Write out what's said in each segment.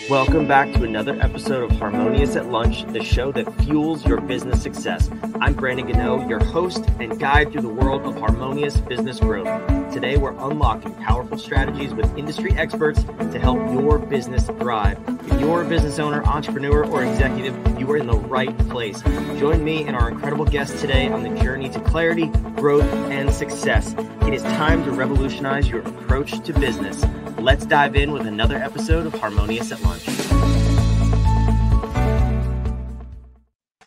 Welcome back to another episode of Harmonious at Lunch, the show that fuels your business success. I'm Brandon Gano, your host and guide through the world of harmonious business growth. Today, we're unlocking powerful strategies with industry experts to help your business thrive. If you're a business owner, entrepreneur, or executive, you are in the right place. Join me and our incredible guests today on the journey to clarity, growth, and success. It is time to revolutionize your approach to business. Let's dive in with another episode of Harmonious at Lunch.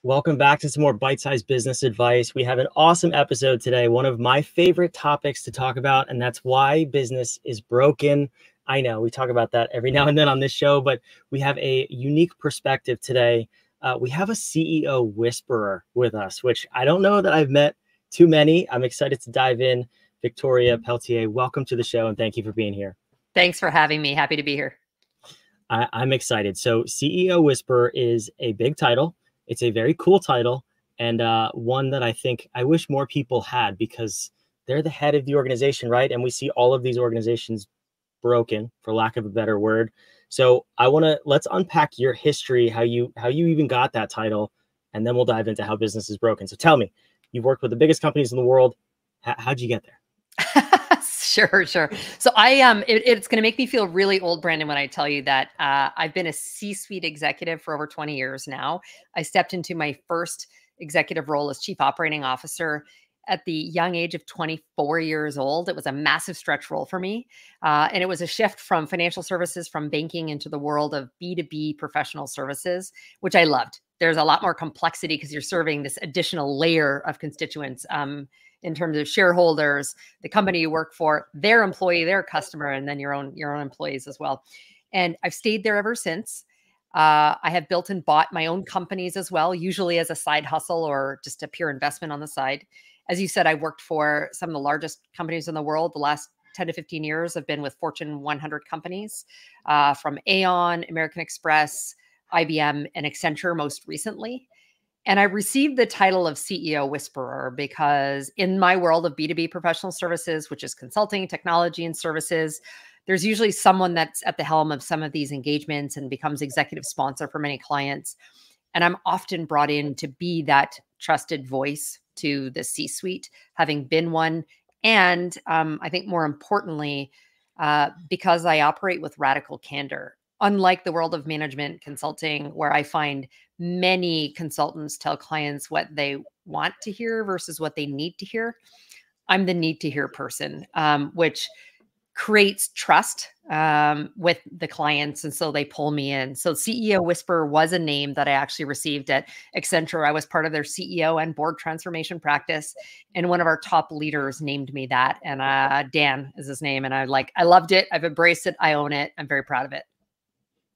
Welcome back to some more bite-sized business advice. We have an awesome episode today, one of my favorite topics to talk about, and that's why business is broken. I know we talk about that every now and then on this show, but we have a unique perspective today. We have a CEO whisperer with us, which I don't know that I've met too many. I'm excited to dive in. Victoria Pelletier, welcome to the show, and thank you for being here. Thanks for having me. Happy to be here. I'm excited. So CEO Whisperer is a big title. It's a very cool title, and one that I think I wish more people had, because they're the head of the organization, right? And we see all of these organizations broken, for lack of a better word. So let's unpack your history, how you even got that title, and then we'll dive into how business is broken. So tell me, you've worked with the biggest companies in the world. How'd you get there? Sure. So it's going to make me feel really old, Brandon, when I tell you that I've been a C-suite executive for over 20 years now. I stepped into my first executive role as chief operating officer at the young age of 24 years old. It was a massive stretch role for me. And it was a shift from financial services, from banking, into the world of B2B professional services, which I loved. There's a lot more complexity because you're serving this additional layer of constituents, in terms of shareholders, the company you work for, their employee, their customer, and then your own employees as well. And I've stayed there ever since. I have built and bought my own companies as well, usually as a side hustle or just a pure investment on the side. As you said, I worked for some of the largest companies in the world. The last 10 to 15 years have been with Fortune 100 companies, from Aon, American Express, IBM, and Accenture most recently. And I received the title of CEO Whisperer because in my world of B2B professional services, which is consulting, technology, and services, there's usually someone that's at the helm of some of these engagements and becomes executive sponsor for many clients. And I'm often brought in to be that trusted voice to the C-suite, having been one. And I think more importantly, because I operate with radical candor. Unlike the world of management consulting, where I find many consultants tell clients what they want to hear versus what they need to hear, I'm the need to hear person, which creates trust with the clients. And so they pull me in. So CEO Whisperer was a name that I actually received at Accenture. I was part of their CEO and board transformation practice. And one of our top leaders named me that. And Dan is his name. And I loved it. I've embraced it. I own it. I'm very proud of it.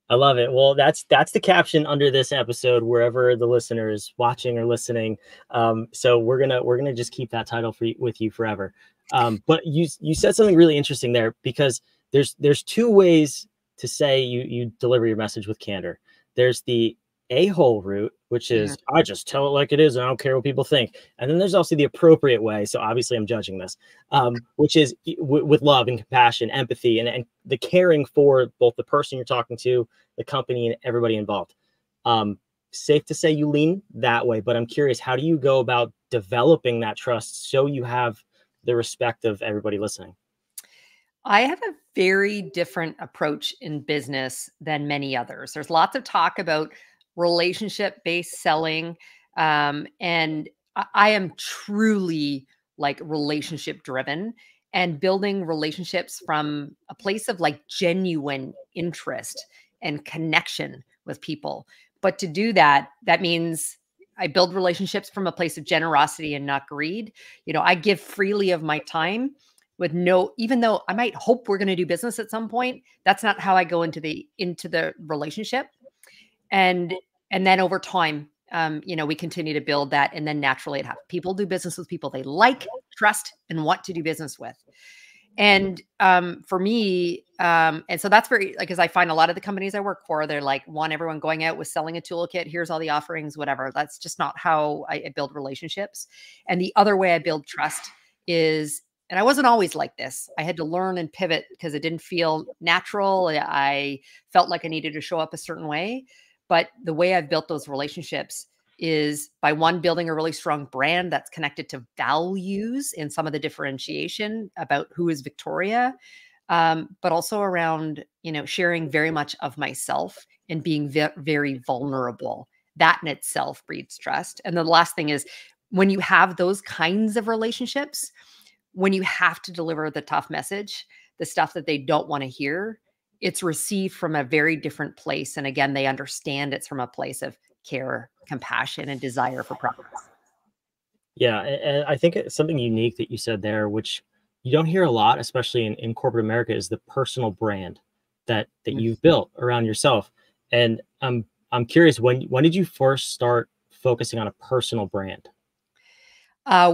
I love it. Well, that's the caption under this episode, wherever the listener is watching or listening. So we're gonna just keep that title with you forever. But you said something really interesting there, because there's two ways to say you deliver your message with candor. There's the a-hole route, which is I just tell it like it is and I don't care what people think. And then there's also the appropriate way. So obviously I'm judging this, which is with love and compassion, empathy, and the caring for both the person you're talking to, the company, and everybody involved. Safe to say you lean that way, but I'm curious, how do you go about developing that trust so you have the respect of everybody listening? I have a very different approach in business than many others. There's lots of talk about relationship-based selling. And I am truly relationship driven and building relationships from a place of genuine interest and connection with people. But to do that, that means I build relationships from a place of generosity and not greed. I give freely of my time with even though I might hope we're going to do business at some point, that's not how I go into the relationship. And then over time, we continue to build that. And then naturally people do business with people they like, trust, and want to do business with. And for me, and so that's very, because I find a lot of the companies I work for, they're want everyone going out with selling a toolkit. Here's all the offerings, whatever. That's just not how I build relationships. And the other way I build trust is And I wasn't always like this. I had to learn and pivot because it didn't feel natural. I felt like I needed to show up a certain way. But the way I've built those relationships is by one, building a really strong brand that's connected to values and some of the differentiation about who is Victoria, but also around, sharing very much of myself and being very vulnerable. That in itself breeds trust. And the last thing is when you have those kinds of relationships, when you have to deliver the tough message, the stuff that they don't want to hear, it's received from a very different place. And again, they understand it's from a place of care, compassion, and desire for progress. Yeah, and I think it's something unique that you said there, which you don't hear a lot, especially in corporate America, is the personal brand that Mm. you've built around yourself. And I'm curious, when did you first start focusing on a personal brand?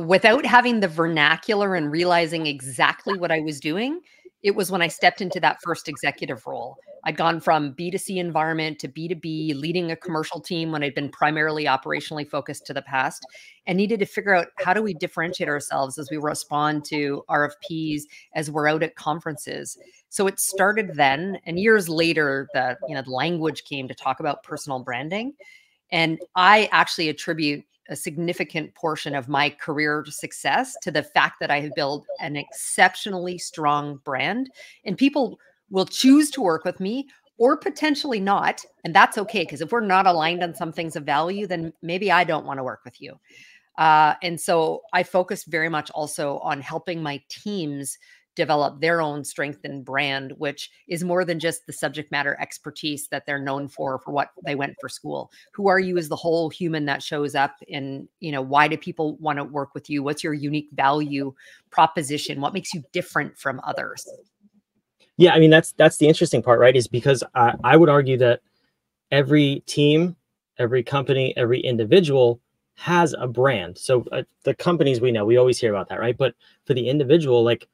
Without having the vernacular and realizing exactly what I was doing, it was when I stepped into that first executive role. I'd gone from B2C environment to B2B, leading a commercial team when I'd been primarily operationally focused to the past, and needed to figure out how do we differentiate ourselves as we respond to RFPs, as we're out at conferences. So it started then, and years later, the language came to talk about personal branding. And I actually attribute a significant portion of my career success to the fact that I have built an exceptionally strong brand, and people will choose to work with me or potentially not. And that's okay. Because if we're not aligned on some things of value, then maybe I don't want to work with you. And so I focus very much also on helping my teams develop their own strength and brand, which is more than just the subject matter expertise that they're known for what they went for school. Who are you as the whole human that shows up? And, why do people want to work with you? What's your unique value proposition? What makes you different from others? Yeah, I mean that's the interesting part, right? Is because I would argue that every team, every company, every individual has a brand. So the companies we know, we always hear about that, right? But for the individual, like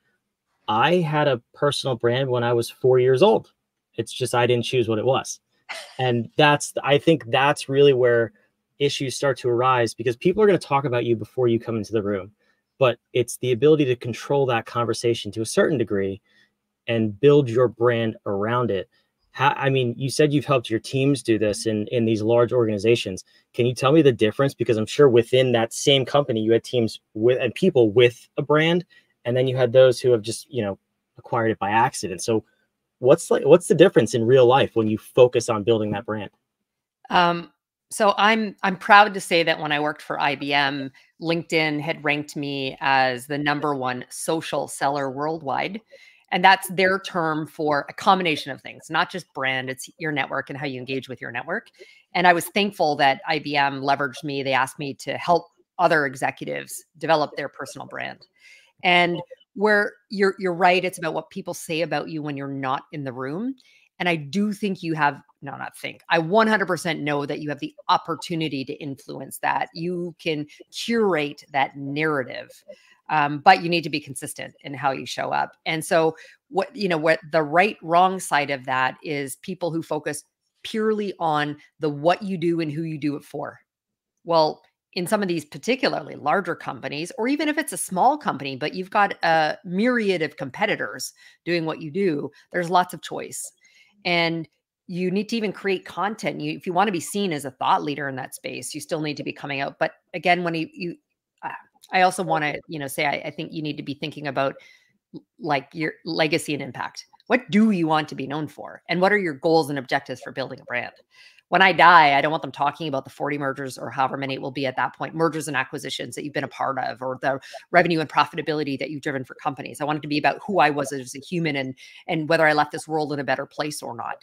I had a personal brand when I was 4 years old. It's just I didn't choose what it was. And I think that's really where issues start to arise because people are going to talk about you before you come into the room. But it's the ability to control that conversation to a certain degree and build your brand around it. I mean, you said you've helped your teams do this in these large organizations. Can you tell me the difference? Because I'm sure within that same company, you had teams with and people with a brand, and then you had those who have just acquired it by accident. So, what's the difference in real life when you focus on building that brand? Um, so I'm proud to say that when I worked for IBM, LinkedIn had ranked me as the number one social seller worldwide. And that's their term for a combination of things, not just brand, it's your network and how you engage with your network. And I was thankful that IBM leveraged me. They asked me to help other executives develop their personal brand. And where you're right, it's about what people say about you when you're not in the room. And I do think you have, no, not think, I 100% know that you have the opportunity to influence that. You can curate that narrative, but you need to be consistent in how you show up. And so what the right wrong side of that is people who focus purely on the what you do and who you do it for. Well, in some of these particularly larger companies, or even if it's a small company, but you've got a myriad of competitors doing what you do, there's lots of choice. And you need to even create content. If you want to be seen as a thought leader in that space, you still need to be coming out. But again, when uh, I also want to, say, I think you need to be thinking about like your legacy and impact. What do you want to be known for? And what are your goals and objectives for building a brand? When I die, I don't want them talking about the 40 mergers or however many it will be at that point, mergers and acquisitions that you've been a part of, or the revenue and profitability that you've driven for companies. I want it to be about who I was as a human and whether I left this world in a better place or not.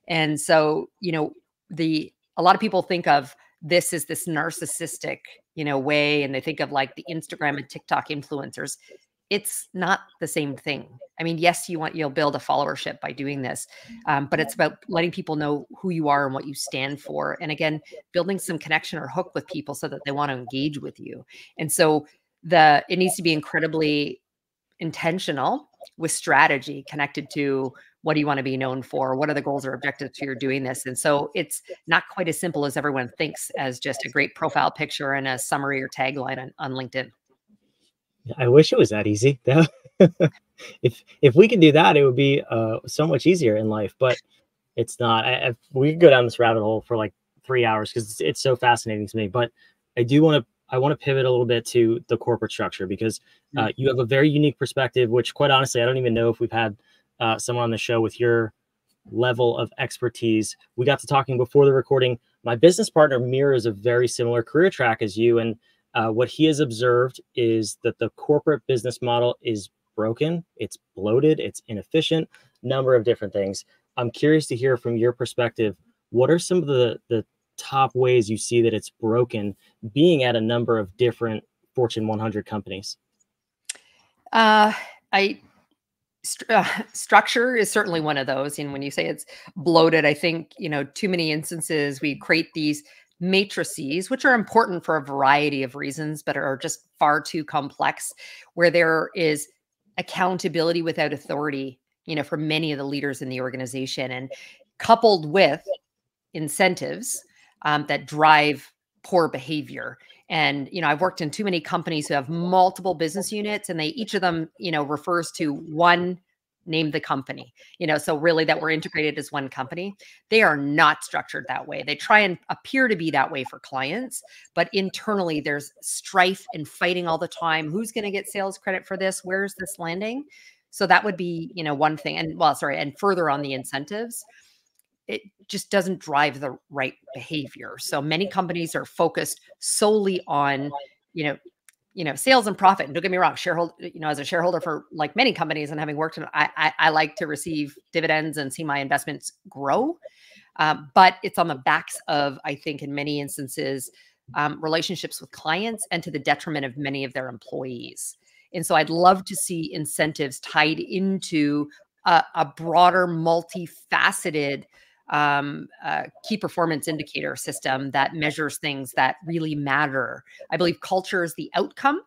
And so, a lot of people think of this as this narcissistic, way, and they think of like the Instagram and TikTok influencers. It's not the same thing. I mean, yes, you'll build a followership by doing this, but it's about letting people know who you are and what you stand for. And again, building some connection or hook with people so that they want to engage with you. And so it needs to be incredibly intentional with strategy connected to what do you want to be known for? What are the goals or objectives you're doing this? And so it's not quite as simple as everyone thinks as just a great profile picture and a summary or tagline on LinkedIn. I wish it was that easy. If we could do that, it would be so much easier in life. But it's not. We could go down this rabbit hole for like 3 hours because it's so fascinating to me. But I want to pivot a little bit to the corporate structure because you have a very unique perspective, which quite honestly, I don't even know if we've had someone on the show with your level of expertise. We got to talking before the recording. My business partner mirrors a very similar career track as you. And what he has observed is that the corporate business model is broken, it's bloated, it's inefficient, number of different things. I'm curious to hear from your perspective, what are some of the top ways you see that it's broken being at a number of different Fortune 100 companies? I Structure is certainly one of those. And when you say it's bloated, I think, too many instances we create these matrices, which are important for a variety of reasons, but are just far too complex, where there is accountability without authority, for many of the leaders in the organization, and coupled with incentives that drive poor behavior. And, I've worked in too many companies who have multiple business units, and each of them, refers to one, name the company, so really that we're integrated as one company. They are not structured that way. They try and appear to be that way for clients, but internally there's strife and fighting all the time. Who's going to get sales credit for this? Where's this landing? So that would be, one thing. And and further on the incentives, it just doesn't drive the right behavior. So many companies are focused solely on, sales and profit. And don't get me wrong, as a shareholder for like many companies and having worked in, I like to receive dividends and see my investments grow. But it's on the backs of, I think in many instances, relationships with clients and to the detriment of many of their employees. And so I'd love to see incentives tied into a broader, multifaceted key performance indicator system that measures things that really matter. I believe culture is the outcome.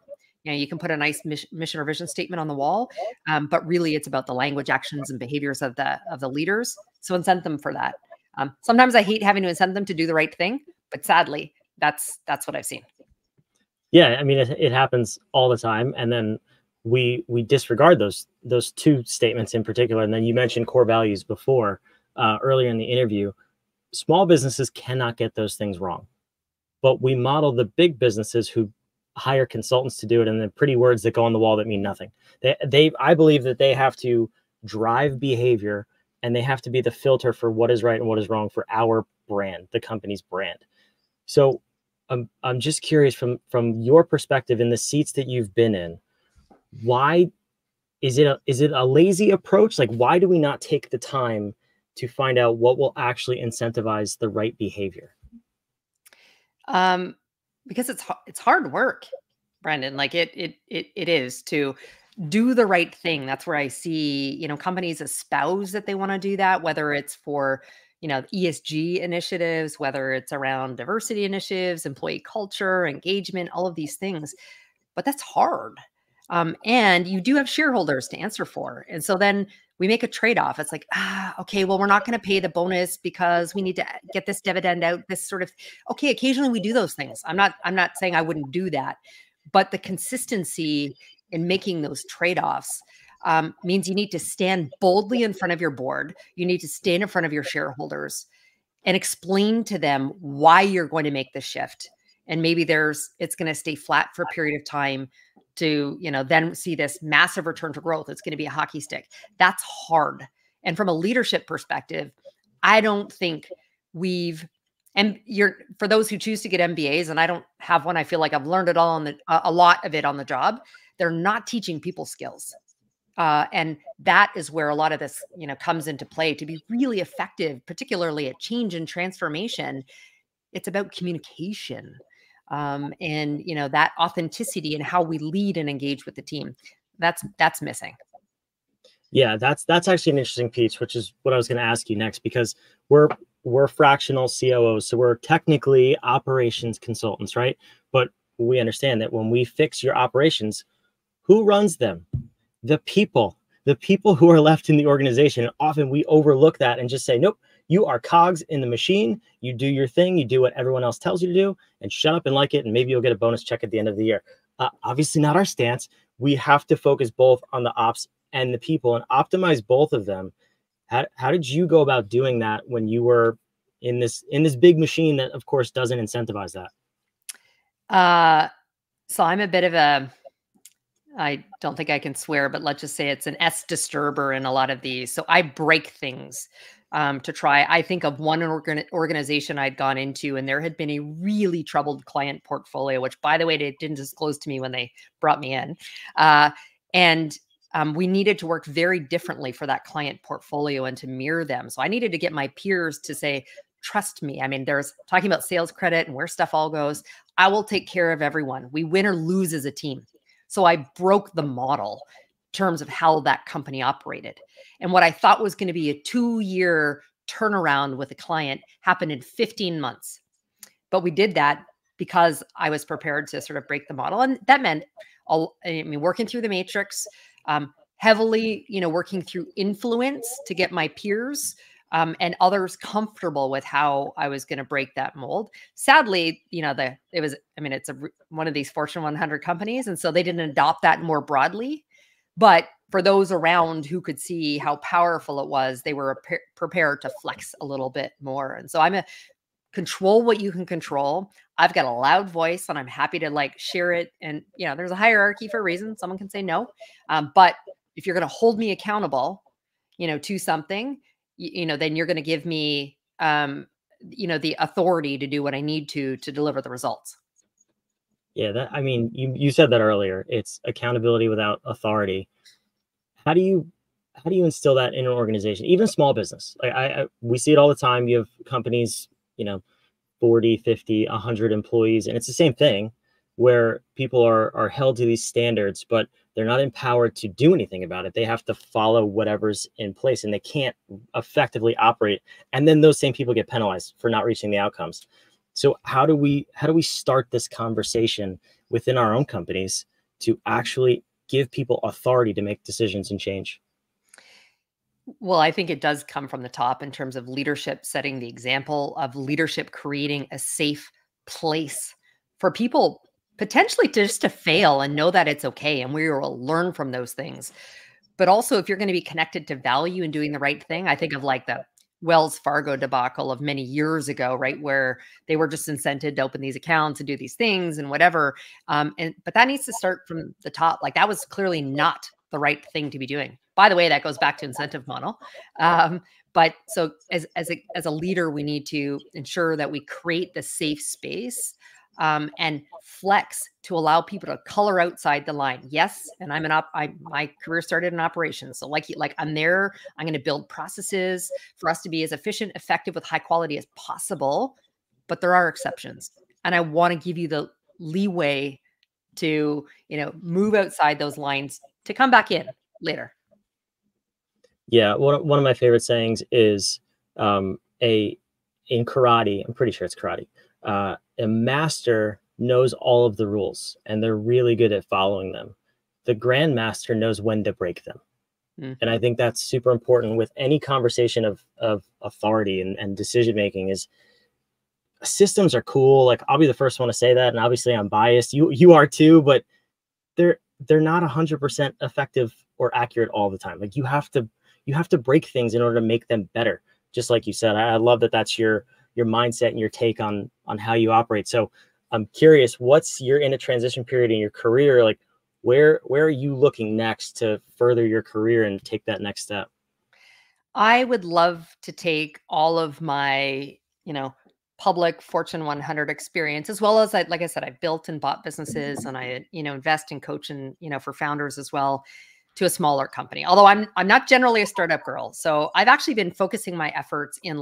You can put a nice mission or vision statement on the wall, but really it's about the language, actions, and behaviors of the leaders. So incent them for that. Sometimes I hate having to incent them to do the right thing, but sadly, that's what I've seen. Yeah, I mean, it happens all the time, and then we disregard those two statements in particular. And then you mentioned core values before. Earlier in the interview, small businesses cannot get those things wrong, but we model the big businesses who hire consultants to do it, and the pretty words that go on the wall that mean nothing. I believe that they have to drive behavior, and they have to be the filter for what is right and what is wrong for our brand, the company's brand. So I'm just curious from your perspective in the seats that you've been in, why is it a lazy approach? Like, why do we not take the time to find out what will actually incentivize the right behavior? Because it's hard work, Brendan. Like it is to do the right thing. That's where I see, companies espouse that they want to do that, whether it's for, ESG initiatives, whether it's around diversity initiatives, employee culture, engagement, all of these things. But that's hard. And you do have shareholders to answer for. And so then we make a trade-off. It's like, okay, well, we're not going to pay the bonus because we need to get this dividend out, this sort of, okay, occasionally we do those things. I'm not saying I wouldn't do that, but the consistency in making those trade-offs means you need to stand boldly in front of your board. You need to stand in front of your shareholders and explain to them why you're going to make the shift. And maybe it's going to stay flat for a period of time to, then see this massive return to growth. It's going to be a hockey stick. That's hard. And from a leadership perspective, I don't think for those who choose to get MBAs, and I don't have one, I feel like I've learned it all a lot of it on the job. They're not teaching people skills. And that is where a lot of this, comes into play. To be really effective, particularly at change and transformation, it's about communication. And that authenticity and how we lead and engage with the team, that's missing. Yeah, that's actually an interesting piece, which is what I was going to ask you next, because we're fractional COOs, so we're technically operations consultants, right? But we understand that when we fix your operations, who runs them? The people who are left in the organization. And often we overlook that and just say, nope, you are cogs in the machine. You do your thing. You do what everyone else tells you to do, and shut up and like it. And maybe you'll get a bonus check at the end of the year. Obviously not our stance. we have to focus both on the ops and the people and optimize both of them. How did you go about doing that when you were in this big machine that of course doesn't incentivize that? So I'm a bit of a, I don't think I can swear, but let's just say it's an S disturber in a lot of these. So I break things to try. I think of one organization I'd gone into, and there had been a really troubled client portfolio, which, by the way, they didn't disclose to me when they brought me in. And we needed to work very differently for that client portfolio and to mirror them. So I needed to get my peers to say, trust me. I mean, there's talking about sales credit and where stuff all goes. I will take care of everyone. We win or lose as a team. So I broke the model in terms of how that company operated. And what I thought was going to be a 2-year turnaround with a client happened in 15 months. But we did that because I was prepared to sort of break the model. And that meant, working through the matrix, heavily, working through influence to get my peers and others comfortable with how I was going to break that mold. Sadly, it's one of these Fortune 100 companies. And so they didn't adopt that more broadly, but for those around who could see how powerful it was, they were prepared to flex a little bit more. And so control what you can control. I've got a loud voice and I'm happy to share it. And, there's a hierarchy for a reason. Someone can say no. But if you're going to hold me accountable, to something, then you're going to give me, the authority to do what I need to deliver the results. Yeah, you said that earlier. It's accountability without authority. How do you instill that in an organization, even small business? We see it all the time. You have companies, 40, 50, 100 employees, and it's the same thing where people are held to these standards, but they're not empowered to do anything about it. They have to follow whatever's in place and they can't effectively operate. And then those same people get penalized for not reaching the outcomes. So how do we start this conversation within our own companies to actually give people authority to make decisions and change? Well, I think it does come from the top in terms of leadership setting the example, of leadership creating a safe place for people potentially just to fail and know that it's okay. And we will learn from those things. But also, if you're going to be connected to value and doing the right thing, I think of the Wells Fargo debacle of many years ago, right? Where they were just incented to open these accounts and do these things and whatever. But that needs to start from the top. That was clearly not the right thing to be doing. By the way, that goes back to incentive model. But so as a leader, we need to ensure that we create the safe space and flex to allow people to color outside the line. Yes, and my career started in operations, so I'm there. I'm going to build processes for us to be as efficient, effective, with high quality as possible. But there are exceptions, and I want to give you the leeway to move outside those lines to come back in later. Yeah, one of my favorite sayings is in karate. I'm pretty sure it's karate. A master knows all of the rules and they're really good at following them. The grandmaster knows when to break them. And I think that's super important with any conversation of authority and decision making. Is systems are cool. I'll be the first one to say that, and obviously I'm biased. You are too, but they're not 100% effective or accurate all the time. You have to break things in order to make them better. Just like you said, I love that that's your mindset and your take on how you operate. So I'm curious, you're in a transition period in your career. Where are you looking next to further your career and take that next step? I would love to take all of my, public Fortune 100 experience, as well as like I said, I've built and bought businesses, and I, invest in coaching, for founders as well, to a smaller company. Although I'm not generally a startup girl. So I've actually been focusing my efforts in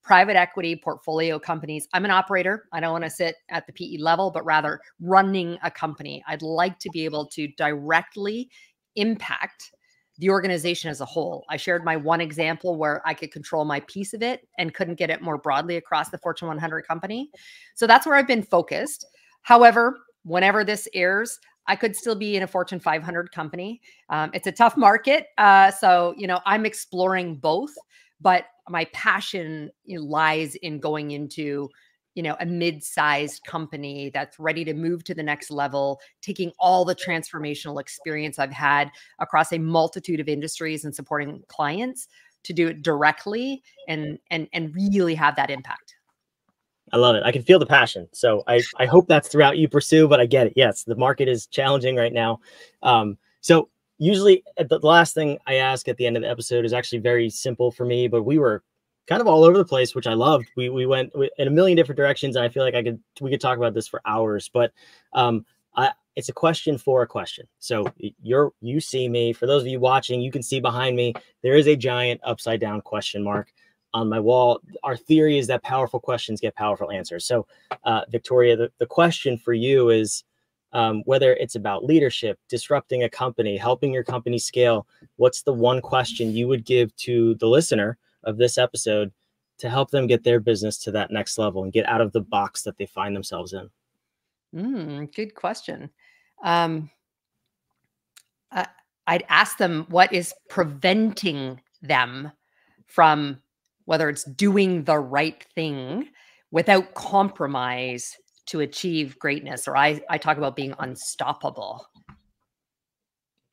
private equity portfolio companies. I'm an operator. I don't want to sit at the PE level, but rather running a company. I'd like to be able to directly impact the organization as a whole. I shared my one example where I could control my piece of it and couldn't get it more broadly across the Fortune 100 company. So that's where I've been focused. However, whenever this airs, I could still be in a Fortune 500 company. It's a tough market. So, I'm exploring both, but my passion lies in going into a mid-sized company that's ready to move to the next level, taking all the transformational experience I've had across a multitude of industries and supporting clients to do it directly and really have that impact. I love it. I can feel the passion. So I hope that's throughout you pursue, but I get it. Yes, the market is challenging right now. So usually the last thing I ask at the end of the episode is actually very simple for me, but we were kind of all over the place, which I loved. We went in a million different directions, and I feel like we could talk about this for hours. But it's a question for a question. So you see me. For those of you watching, you can see behind me there is a giant upside down question mark on my wall. Our theory is that powerful questions get powerful answers. So, Victoria, the question for you is whether it's about leadership, disrupting a company, helping your company scale. What's the one question you would give to the listener of this episode to help them get their business to that next level and get out of the box that they find themselves in? Good question. I'd ask them what is preventing them from, whether it's doing the right thing without compromise to achieve greatness, or I talk about being unstoppable.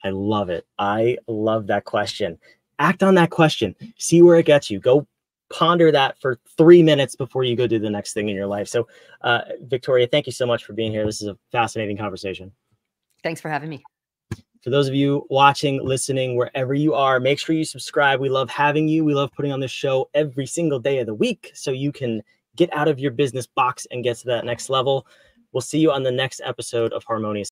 I love it. I love that question. Act on that question. See where it gets you. Go ponder that for 3 minutes before you go do the next thing in your life. So, Victoria, thank you so much for being here. This is a fascinating conversation. Thanks for having me. For those of you watching, listening, wherever you are, make sure you subscribe. We love having you. We love putting on this show every single day of the week so you can get out of your business box and get to that next level. We'll see you on the next episode of Harmonious.